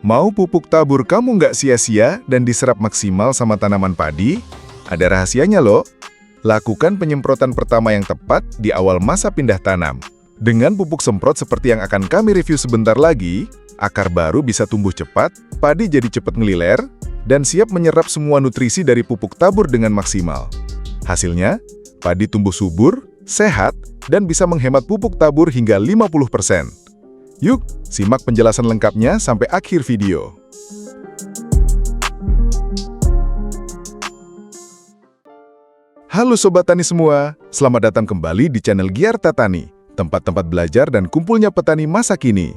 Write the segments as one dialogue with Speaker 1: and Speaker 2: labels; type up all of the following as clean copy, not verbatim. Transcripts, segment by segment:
Speaker 1: Mau pupuk tabur kamu nggak sia-sia dan diserap maksimal sama tanaman padi? Ada rahasianya loh. Lakukan penyemprotan pertama yang tepat di awal masa pindah tanam. Dengan pupuk semprot seperti yang akan kami review sebentar lagi, akar baru bisa tumbuh cepat, padi jadi cepat ngeliler, dan siap menyerap semua nutrisi dari pupuk tabur dengan maksimal. Hasilnya, padi tumbuh subur, sehat, dan bisa menghemat pupuk tabur hingga 50%. Yuk, simak penjelasan lengkapnya sampai akhir video. Halo Sobat Tani semua, selamat datang kembali di channel Giarta Tani, tempat-tempat belajar dan kumpulnya petani masa kini.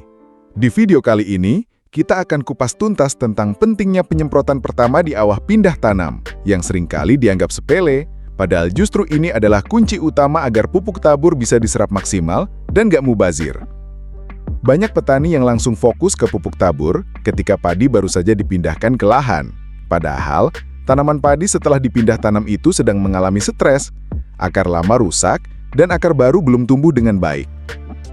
Speaker 1: Di video kali ini, kita akan kupas tuntas tentang pentingnya penyemprotan pertama di awal pindah tanam, yang seringkali dianggap sepele, padahal justru ini adalah kunci utama agar pupuk tabur bisa diserap maksimal dan gak mubazir. Banyak petani yang langsung fokus ke pupuk tabur ketika padi baru saja dipindahkan ke lahan. Padahal, tanaman padi setelah dipindah tanam itu sedang mengalami stres, akar lama rusak, dan akar baru belum tumbuh dengan baik.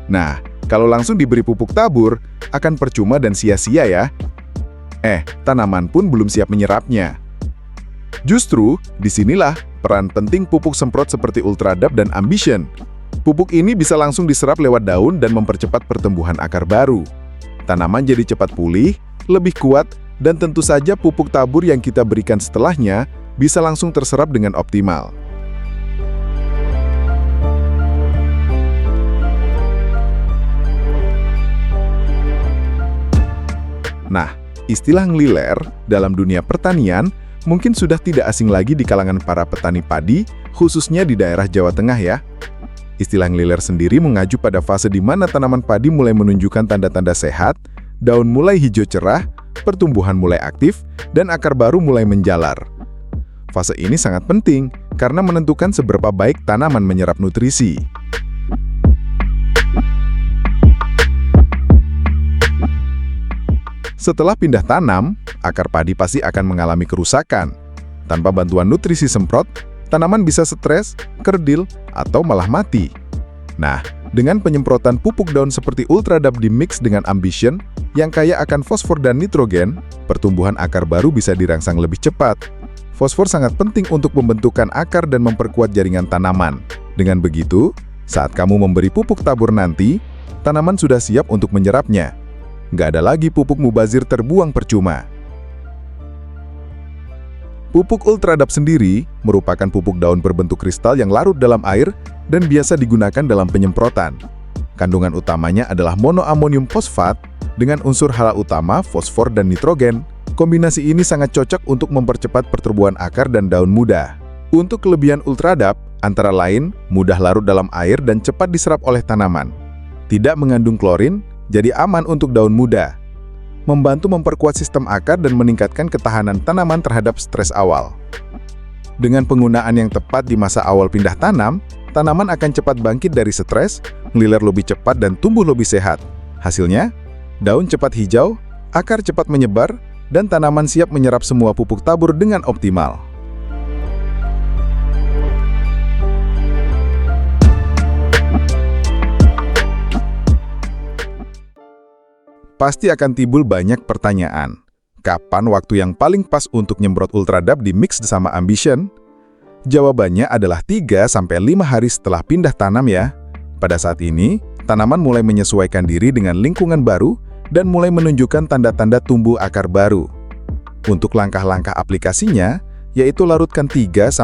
Speaker 1: Nah, kalau langsung diberi pupuk tabur, akan percuma dan sia-sia ya. Tanaman pun belum siap menyerapnya. Justru, disinilah peran penting pupuk semprot seperti Ultradap dan Ambition. Pupuk ini bisa langsung diserap lewat daun dan mempercepat pertumbuhan akar baru. Tanaman jadi cepat pulih, lebih kuat, dan tentu saja pupuk tabur yang kita berikan setelahnya bisa langsung terserap dengan optimal. Nah, istilah ngeliler dalam dunia pertanian mungkin sudah tidak asing lagi di kalangan para petani padi, khususnya di daerah Jawa Tengah ya. Istilah ngeliler sendiri mengacu pada fase di mana tanaman padi mulai menunjukkan tanda-tanda sehat, daun mulai hijau cerah, pertumbuhan mulai aktif, dan akar baru mulai menjalar. Fase ini sangat penting karena menentukan seberapa baik tanaman menyerap nutrisi. Setelah pindah tanam, akar padi pasti akan mengalami kerusakan. Tanpa bantuan nutrisi semprot, tanaman bisa stres, kerdil, atau malah mati. Nah, dengan penyemprotan pupuk daun seperti Ultradap dimix dengan Ambition, yang kaya akan fosfor dan nitrogen, pertumbuhan akar baru bisa dirangsang lebih cepat. Fosfor sangat penting untuk pembentukan akar dan memperkuat jaringan tanaman. Dengan begitu, saat kamu memberi pupuk tabur nanti, tanaman sudah siap untuk menyerapnya. Nggak ada lagi pupuk mubazir terbuang percuma. Pupuk Ultradap sendiri merupakan pupuk daun berbentuk kristal yang larut dalam air dan biasa digunakan dalam penyemprotan. Kandungan utamanya adalah monoamonium fosfat dengan unsur hara utama fosfor dan nitrogen. Kombinasi ini sangat cocok untuk mempercepat pertumbuhan akar dan daun muda. Untuk kelebihan Ultradap, antara lain mudah larut dalam air dan cepat diserap oleh tanaman. Tidak mengandung klorin, jadi aman untuk daun muda. Membantu memperkuat sistem akar dan meningkatkan ketahanan tanaman terhadap stres awal. Dengan penggunaan yang tepat di masa awal pindah tanam, tanaman akan cepat bangkit dari stres, ngeliler lebih cepat dan tumbuh lebih sehat. Hasilnya, daun cepat hijau, akar cepat menyebar, dan tanaman siap menyerap semua pupuk tabur dengan optimal. Pasti akan timbul banyak pertanyaan. Kapan waktu yang paling pas untuk nyemprot Ultradap dimix sama Ambition? Jawabannya adalah 3-5 hari setelah pindah tanam ya. Pada saat ini, tanaman mulai menyesuaikan diri dengan lingkungan baru dan mulai menunjukkan tanda-tanda tumbuh akar baru. Untuk langkah-langkah aplikasinya, yaitu larutkan 3-4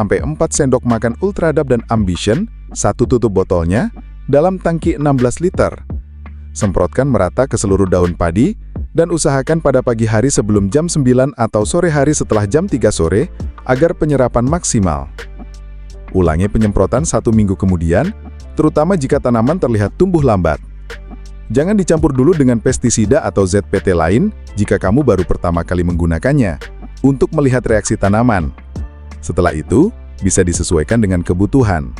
Speaker 1: sendok makan Ultradap dan Ambition, satu tutup botolnya, dalam tangki 16 liter. Semprotkan merata ke seluruh daun padi, dan usahakan pada pagi hari sebelum jam 9 atau sore hari setelah jam 3 sore, agar penyerapan maksimal. Ulangi penyemprotan 1 minggu kemudian, terutama jika tanaman terlihat tumbuh lambat. Jangan dicampur dulu dengan pestisida atau ZPT lain jika kamu baru pertama kali menggunakannya, untuk melihat reaksi tanaman. Setelah itu, bisa disesuaikan dengan kebutuhan.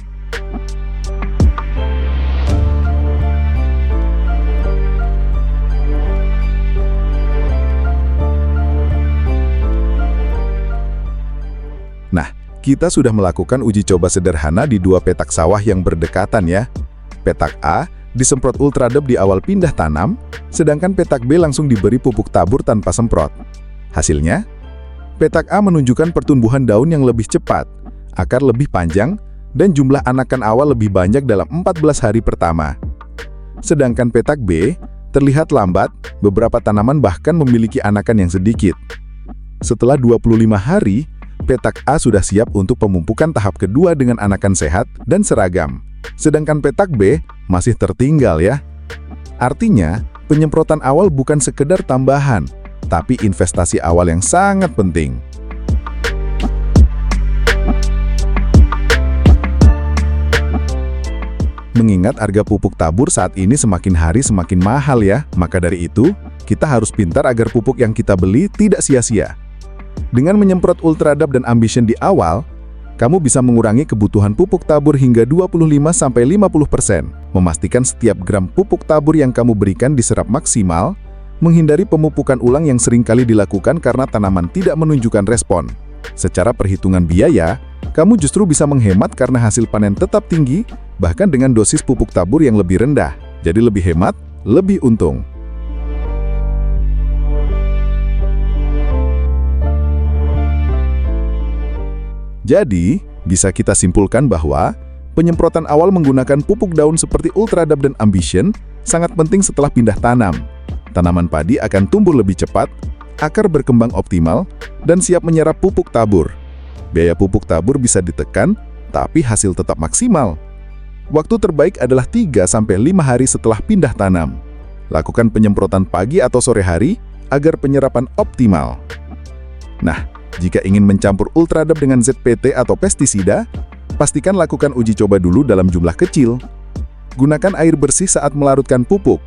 Speaker 1: Nah, kita sudah melakukan uji coba sederhana di 2 petak sawah yang berdekatan ya. Petak A disemprot Ultradep di awal pindah tanam, sedangkan petak B langsung diberi pupuk tabur tanpa semprot. Hasilnya, petak A menunjukkan pertumbuhan daun yang lebih cepat, akar lebih panjang, dan jumlah anakan awal lebih banyak dalam 14 hari pertama. Sedangkan petak B terlihat lambat, beberapa tanaman bahkan memiliki anakan yang sedikit. Setelah 25 hari, petak A sudah siap untuk pemupukan tahap kedua dengan anakan sehat dan seragam. Sedangkan petak B masih tertinggal ya. Artinya, penyemprotan awal bukan sekedar tambahan, tapi investasi awal yang sangat penting. Mengingat harga pupuk tabur saat ini semakin hari semakin mahal ya, maka dari itu, kita harus pintar agar pupuk yang kita beli tidak sia-sia. Dengan menyemprot Ultradep dan Ambition di awal, kamu bisa mengurangi kebutuhan pupuk tabur hingga 25–50%, memastikan setiap gram pupuk tabur yang kamu berikan diserap maksimal, menghindari pemupukan ulang yang seringkali dilakukan karena tanaman tidak menunjukkan respon. Secara perhitungan biaya, kamu justru bisa menghemat karena hasil panen tetap tinggi, bahkan dengan dosis pupuk tabur yang lebih rendah. Jadi lebih hemat, lebih untung. Jadi, bisa kita simpulkan bahwa penyemprotan awal menggunakan pupuk daun seperti Ultradep dan Ambition sangat penting setelah pindah tanam. Tanaman padi akan tumbuh lebih cepat, akar berkembang optimal, dan siap menyerap pupuk tabur. Biaya pupuk tabur bisa ditekan, tapi hasil tetap maksimal. Waktu terbaik adalah 3–5 hari setelah pindah tanam. Lakukan penyemprotan pagi atau sore hari agar penyerapan optimal. Nah, jika ingin mencampur Ultradep dengan ZPT atau pestisida, pastikan lakukan uji coba dulu dalam jumlah kecil. Gunakan air bersih saat melarutkan pupuk.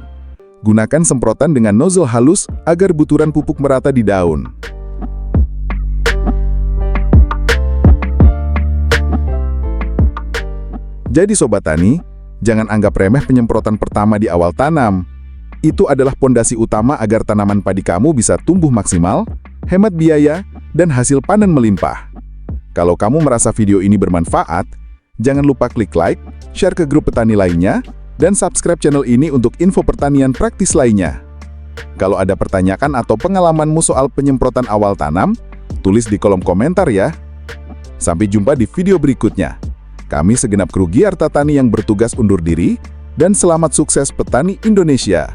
Speaker 1: Gunakan semprotan dengan nozzle halus agar buturan pupuk merata di daun. Jadi Sobat Tani, jangan anggap remeh penyemprotan pertama di awal tanam. Itu adalah pondasi utama agar tanaman padi kamu bisa tumbuh maksimal, hemat biaya, dan hasil panen melimpah. Kalau kamu merasa video ini bermanfaat, jangan lupa klik like, share ke grup petani lainnya, dan subscribe channel ini untuk info pertanian praktis lainnya. Kalau ada pertanyaan atau pengalamanmu soal penyemprotan awal tanam, tulis di kolom komentar ya. Sampai jumpa di video berikutnya. Kami segenap kru Giarta Tani yang bertugas undur diri, dan selamat sukses petani Indonesia.